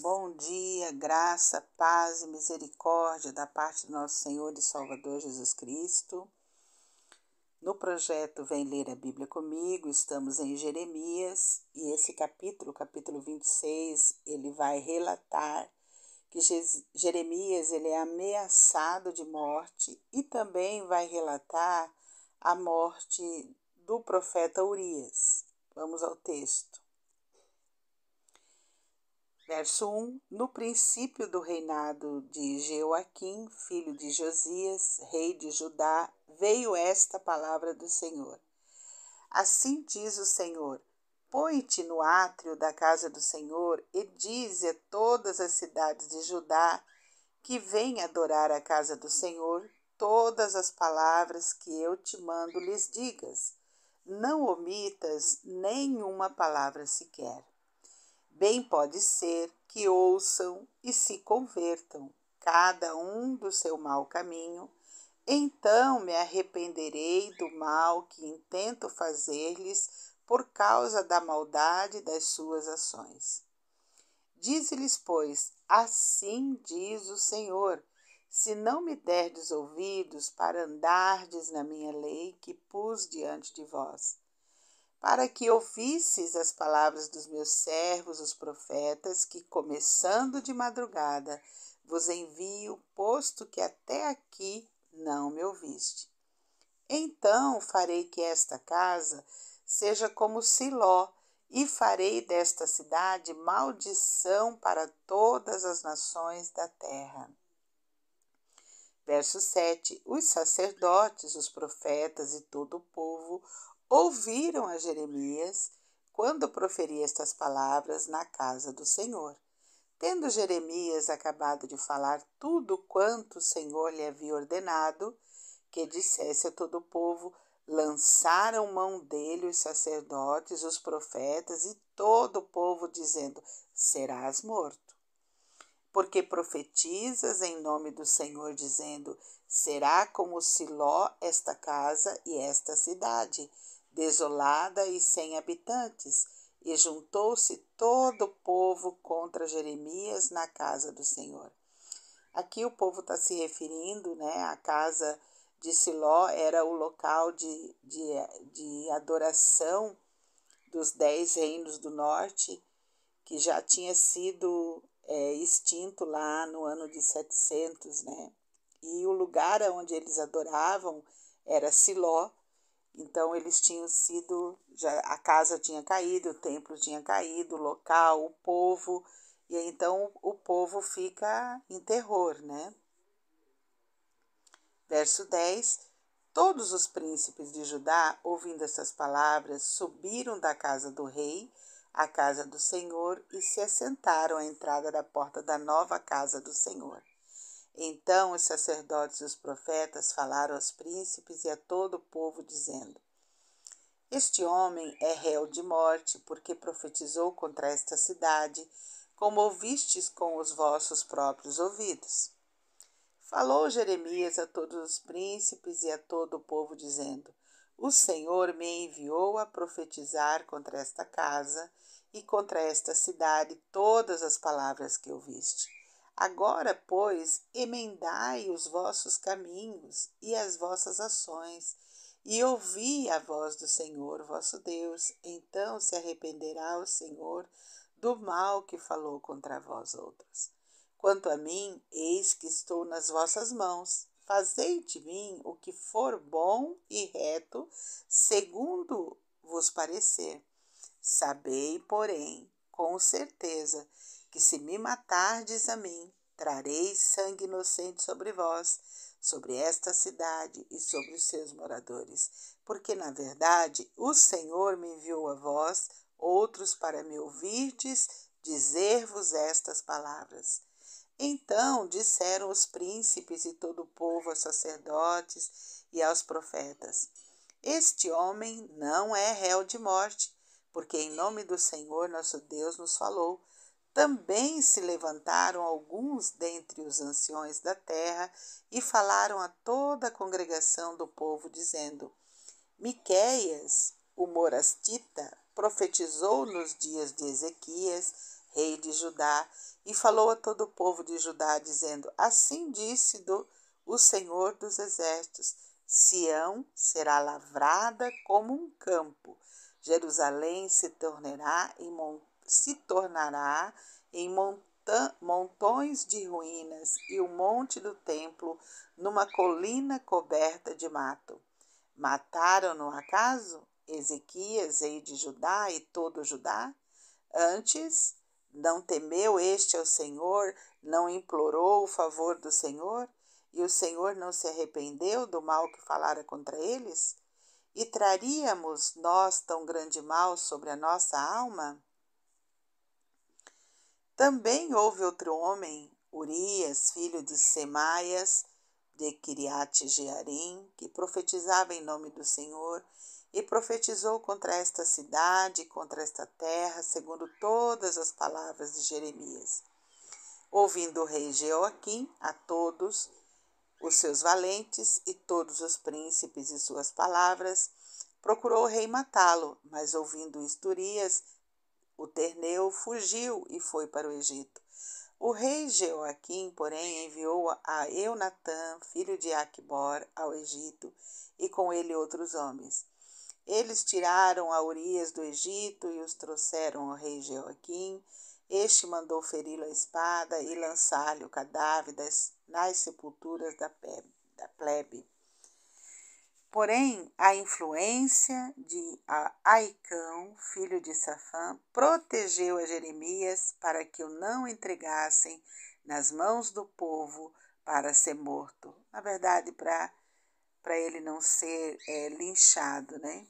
Bom dia, graça, paz e misericórdia da parte do nosso Senhor e Salvador Jesus Cristo. No projeto Vem Ler a Bíblia Comigo, estamos em Jeremias e esse capítulo 26, ele vai relatar que Jeremias ele é ameaçado de morte e também vai relatar a morte do profeta Urias. Vamos ao texto. Verso 1. No princípio do reinado de Jeoaquim, filho de Josias, rei de Judá, veio esta palavra do Senhor. Assim diz o Senhor: põe-te no átrio da casa do Senhor e dize a todas as cidades de Judá que vêm adorar a casa do Senhor todas as palavras que eu te mando lhes digas. Não omitas nenhuma palavra sequer. Bem pode ser que ouçam e se convertam, cada um do seu mau caminho. Então me arrependerei do mal que intento fazer-lhes por causa da maldade das suas ações. Dize-lhes, pois, assim diz o Senhor, se não me derdes ouvidos para andardes na minha lei que pus diante de vós, para que ouvisses as palavras dos meus servos, os profetas, que, começando de madrugada, vos envio, posto que até aqui não me ouviste. Então farei que esta casa seja como Siló, e farei desta cidade maldição para todas as nações da terra. Verso 7. Os sacerdotes, os profetas e todo o povo ouviram a Jeremias quando proferia estas palavras na casa do Senhor. Tendo Jeremias acabado de falar tudo quanto o Senhor lhe havia ordenado que dissesse a todo o povo, lançaram mão dele os sacerdotes, os profetas e todo o povo, dizendo: serás morto. Porque profetizas em nome do Senhor, dizendo: será como Siló esta casa e esta cidade, desolada e sem habitantes. E juntou-se todo o povo contra Jeremias na casa do Senhor. Aqui o povo está se referindo, à casa de Siló, era o local de adoração dos 10 reinos do norte, que já tinha sido extinto lá no ano de 700, E o lugar onde eles adoravam era Siló. Então eles tinham sido, já a casa tinha caído, o templo tinha caído, o local, o povo, e então o povo fica em terror, Verso 10. Todos os príncipes de Judá, ouvindo essas palavras, subiram da casa do rei à casa do Senhor e se assentaram à entrada da porta da nova casa do Senhor. Então os sacerdotes e os profetas falaram aos príncipes e a todo o povo, dizendo: este homem é réu de morte, porque profetizou contra esta cidade, como ouvistes com os vossos próprios ouvidos. Falou Jeremias a todos os príncipes e a todo o povo, dizendo: o Senhor me enviou a profetizar contra esta casa e contra esta cidade todas as palavras que ouviste. Agora, pois, emendai os vossos caminhos e as vossas ações, e ouvi a voz do Senhor vosso Deus. Então se arrependerá o Senhor do mal que falou contra vós outros. Quanto a mim, eis que estou nas vossas mãos. Fazei de mim o que for bom e reto, segundo vos parecer. Sabei, porém, com certeza, que se me matardes a mim, trarei sangue inocente sobre vós, sobre esta cidade e sobre os seus moradores. Porque, na verdade, o Senhor me enviou a vós, outros, para me ouvirdes, dizer-vos estas palavras. Então disseram os príncipes e todo o povo aos sacerdotes e aos profetas: este homem não é réu de morte, porque em nome do Senhor nosso Deus nos falou. Também se levantaram alguns dentre os anciões da terra e falaram a toda a congregação do povo, dizendo: Miqueias, o morastita, profetizou nos dias de Ezequias, rei de Judá, e falou a todo o povo de Judá, dizendo: Assim disse o Senhor dos Exércitos: Sião será lavrada como um campo, Jerusalém se tornará em montões de ruínas, e o monte do templo numa colina coberta de mato. Mataram-no acaso Ezequias, rei de Judá, e todo Judá? Antes, não temeu este ao Senhor, não implorou o favor do Senhor, e o Senhor não se arrependeu do mal que falara contra eles? E traríamos nós tão grande mal sobre a nossa alma? Também houve outro homem, Urias, filho de Semaias, de Quiriate-Jearim, que profetizava em nome do Senhor, e profetizou contra esta cidade e contra esta terra, segundo todas as palavras de Jeremias. Ouvindo o rei Jeoaquim a todos os seus valentes e todos os príncipes e suas palavras, procurou o rei matá-lo, mas ouvindo isto Urias, o terneu, fugiu e foi para o Egito. O rei Jeoaquim, porém, enviou a Eunatã, filho de Aquibor, ao Egito, e com ele outros homens. Eles tiraram a Urias do Egito e os trouxeram ao rei Jeoaquim. Este mandou feri-lo à espada e lançar-lhe o cadáver nas sepulturas da plebe. Porém, a influência de Aicão, filho de Safã, protegeu a Jeremias para que o não entregassem nas mãos do povo para ser morto. Na verdade, para ele não ser linchado, né?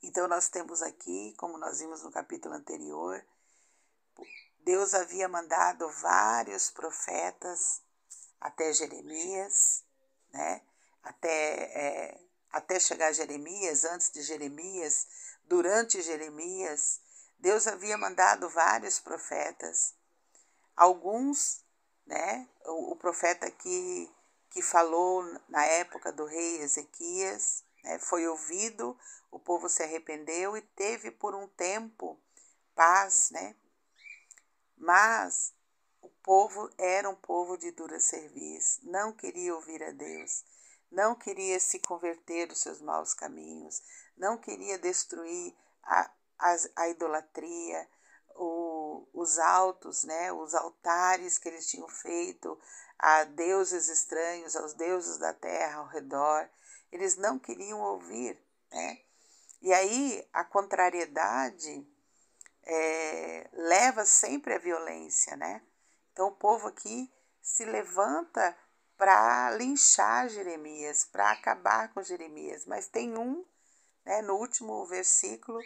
Então, nós temos aqui, como nós vimos no capítulo anterior, Deus havia mandado vários profetas até Jeremias, né? Até chegar Jeremias, antes de Jeremias, durante Jeremias, Deus havia mandado vários profetas. Alguns, né? O profeta que falou na época do rei Ezequias, né, foi ouvido, o povo se arrependeu e teve por um tempo paz, né? Mas o povo era um povo de dura cerviz, não queria ouvir a Deus, não queria se converter dos seus maus caminhos, não queria destruir a idolatria, os altos, né, os altares que eles tinham feito a deuses estranhos, aos deuses da terra ao redor. Eles não queriam ouvir, né? E aí a contrariedade leva sempre à violência, né? Então o povo aqui se levanta para linchar Jeremias, para acabar com Jeremias. Mas tem um, né, no último versículo,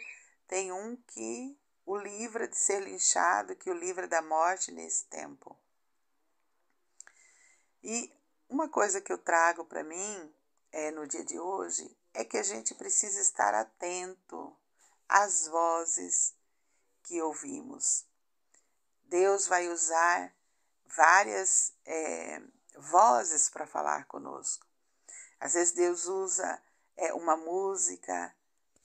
tem um que o livra de ser linchado, que o livra da morte nesse tempo. E uma coisa que eu trago para mim no dia de hoje é que a gente precisa estar atento às vozes que ouvimos. Deus vai usar várias vozes para falar conosco. Às vezes Deus usa uma música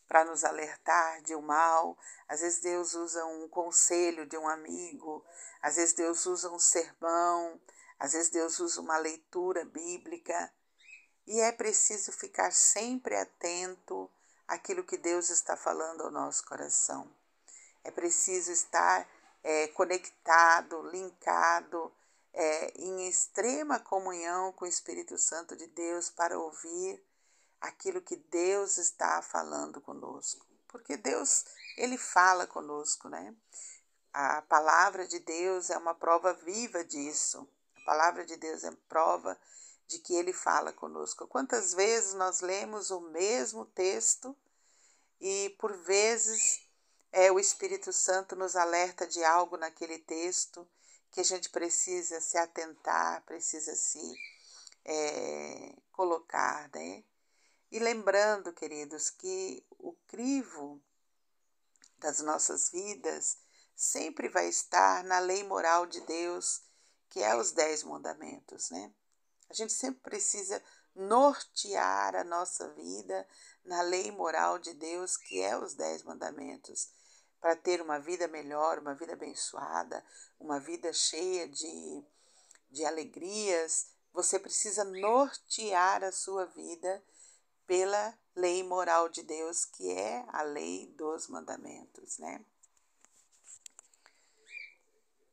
para nos alertar de um mal, às vezes Deus usa um conselho de um amigo, às vezes Deus usa um sermão, às vezes Deus usa uma leitura bíblica. E é preciso ficar sempre atento àquilo que Deus está falando ao nosso coração. É preciso estar conectado, linkado, em extrema comunhão com o Espírito Santo de Deus para ouvir aquilo que Deus está falando conosco. Porque Deus, Ele fala conosco, né? A palavra de Deus é uma prova viva disso. A palavra de Deus é prova de que Ele fala conosco. Quantas vezes nós lemos o mesmo texto e, por vezes, o Espírito Santo nos alerta de algo naquele texto que a gente precisa se atentar, precisa se colocar, né? E lembrando, queridos, que o crivo das nossas vidas sempre vai estar na lei moral de Deus, que é os 10 mandamentos, né? A gente sempre precisa nortear a nossa vida na lei moral de Deus, que é os 10 mandamentos, para ter uma vida melhor, uma vida abençoada, uma vida cheia de alegrias, você precisa nortear a sua vida pela lei moral de Deus, que é a lei dos mandamentos, né?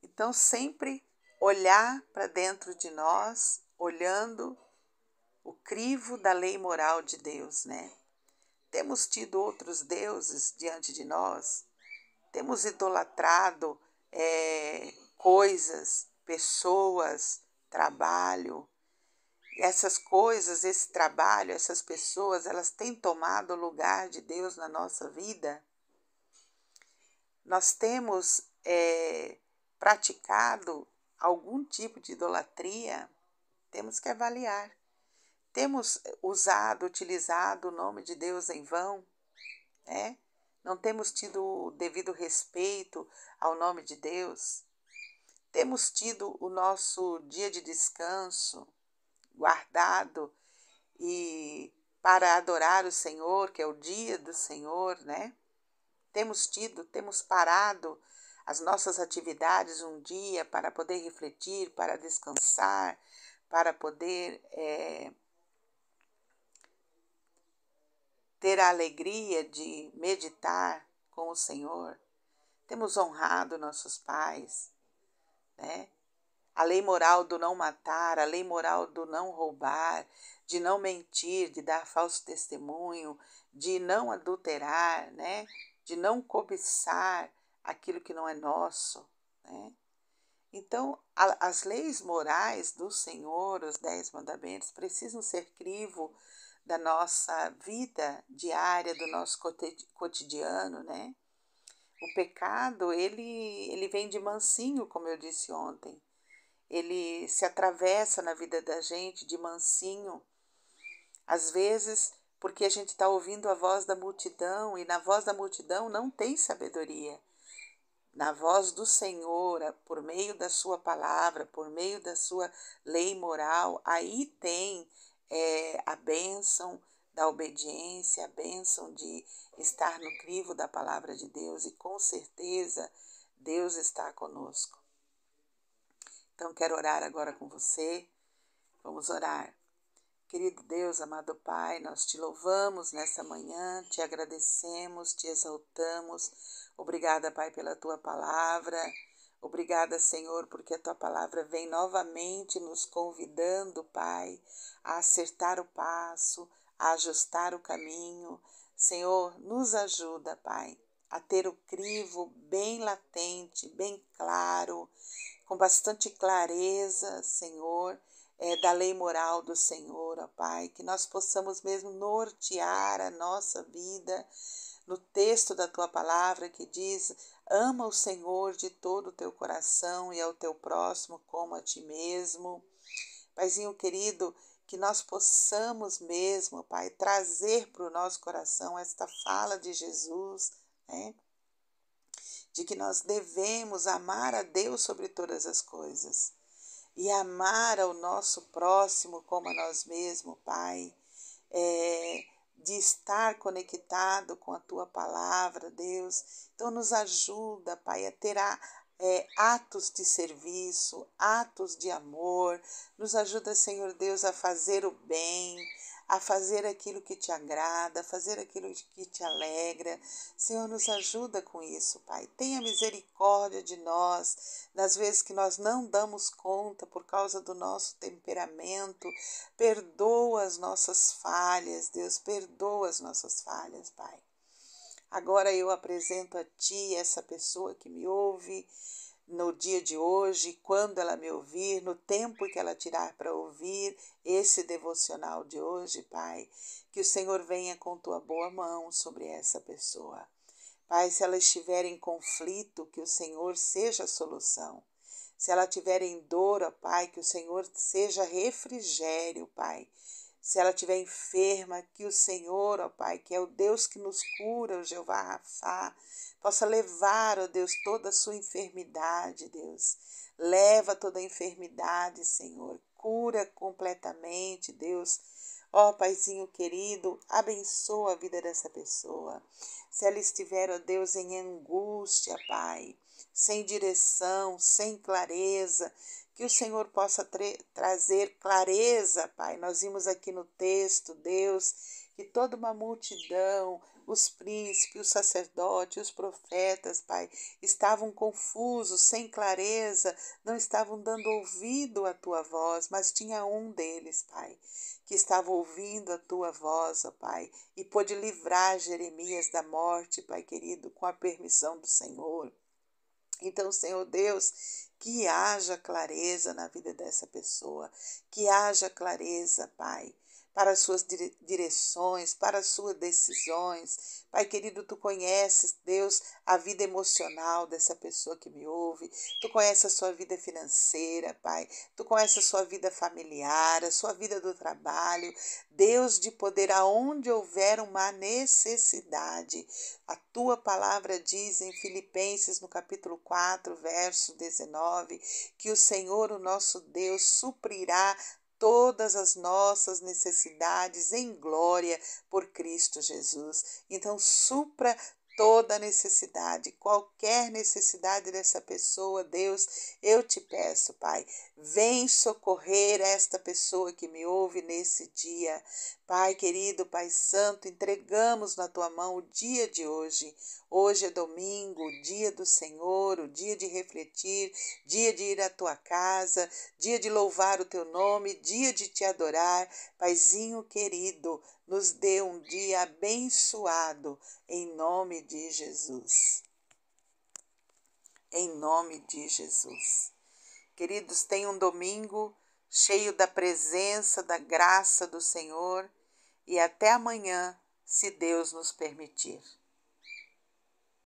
Então, sempre olhar para dentro de nós, olhando o crivo da lei moral de Deus, né? Temos tido outros deuses diante de nós, temos idolatrado coisas, pessoas, trabalho. E essas coisas, esse trabalho, essas pessoas, elas têm tomado o lugar de Deus na nossa vida. Nós temos praticado algum tipo de idolatria, temos que avaliar. Temos utilizado o nome de Deus em vão, né? Não temos tido o devido respeito ao nome de Deus. Temos tido o nosso dia de descanso guardado e para adorar o Senhor, que é o dia do Senhor, né? Temos parado as nossas atividades um dia para poder refletir, para descansar, para poder ter a alegria de meditar com o Senhor. Temos honrado nossos pais, né? A lei moral do não matar, a lei moral do não roubar, de não mentir, de dar falso testemunho, de não adulterar, né? De não cobiçar aquilo que não é nosso, né? Então, as leis morais do Senhor, os 10 mandamentos, precisam ser crivo da nossa vida diária, do nosso cotidiano, né? O pecado, ele vem de mansinho, como eu disse ontem. Ele se atravessa na vida da gente de mansinho, às vezes porque a gente está ouvindo a voz da multidão e na voz da multidão não tem sabedoria. Na voz do Senhor, por meio da sua palavra, por meio da sua lei moral, aí tem a bênção da obediência, a bênção de estar no crivo da palavra de Deus e com certeza Deus está conosco. Então, quero orar agora com você. Vamos orar. Querido Deus, amado Pai, nós te louvamos nessa manhã, te agradecemos, te exaltamos. Obrigada, Pai, pela tua palavra. Obrigada, Senhor, porque a tua palavra vem novamente nos convidando, Pai, a acertar o passo, a ajustar o caminho. Senhor, nos ajuda, Pai, a ter o crivo bem latente, bem claro, com bastante clareza, Senhor, da lei moral do Senhor, ó Pai, que nós possamos mesmo nortear a nossa vida no texto da Tua palavra que diz: ama o Senhor de todo o teu coração e ao teu próximo como a ti mesmo. Paizinho querido, que nós possamos mesmo, Pai, trazer para o nosso coração esta fala de Jesus, né? De que nós devemos amar a Deus sobre todas as coisas e amar ao nosso próximo como a nós mesmos, Pai, de estar conectado com a Tua palavra, Deus. Então nos ajuda, Pai, a ter atos de serviço, atos de amor. Nos ajuda, Senhor Deus, a fazer o bem, a fazer aquilo que te agrada, a fazer aquilo que te alegra. Senhor, nos ajuda com isso, Pai. Tenha misericórdia de nós, nas vezes que nós não damos conta por causa do nosso temperamento. Perdoa as nossas falhas, Deus, perdoa as nossas falhas, Pai. Agora eu apresento a Ti essa pessoa que me ouve no dia de hoje, quando ela me ouvir, no tempo que ela tirar para ouvir esse devocional de hoje, Pai, que o Senhor venha com Tua boa mão sobre essa pessoa. Pai, se ela estiver em conflito, que o Senhor seja a solução. Se ela estiver em dor, ó Pai, que o Senhor seja refrigério, Pai. Se ela estiver enferma, que o Senhor, ó Pai, que é o Deus que nos cura, o Jeová Rafá, possa levar, ó Deus, toda a sua enfermidade, Deus. Leva toda a enfermidade, Senhor. Cura completamente, Deus, Ó Paizinho querido, abençoa a vida dessa pessoa. Se ela estiver, ó Deus, em angústia, Pai, sem direção, sem clareza, que o Senhor possa trazer clareza, Pai. Nós vimos aqui no texto, Deus, que toda uma multidão, os príncipes, os sacerdotes, os profetas, Pai, estavam confusos, sem clareza, não estavam dando ouvido à tua voz, mas tinha um deles, Pai, que estava ouvindo a tua voz, ó Pai, e pôde livrar Jeremias da morte, Pai querido, com a permissão do Senhor. Então, Senhor Deus, que haja clareza na vida dessa pessoa, que haja clareza, Pai, para as suas direções, para as suas decisões. Pai querido, tu conheces, Deus, a vida emocional dessa pessoa que me ouve, tu conheces a sua vida financeira, Pai, tu conheces a sua vida familiar, a sua vida do trabalho, Deus de poder, aonde houver uma necessidade. A tua palavra diz em Filipenses, no capítulo 4, verso 19, que o Senhor, o nosso Deus, suprirá todas as nossas necessidades em glória por Cristo Jesus. Então, supra toda necessidade, qualquer necessidade dessa pessoa, Deus, eu te peço, Pai, vem socorrer esta pessoa que me ouve nesse dia. Pai querido, Pai santo, entregamos na tua mão o dia de hoje. Hoje é domingo, o dia do Senhor, o dia de refletir, dia de ir à tua casa, dia de louvar o teu nome, dia de te adorar. Paizinho querido, nos dê um dia abençoado, em nome de Jesus. Em nome de Jesus. Queridos, tenham um domingo cheio da presença, da graça do Senhor e até amanhã, se Deus nos permitir.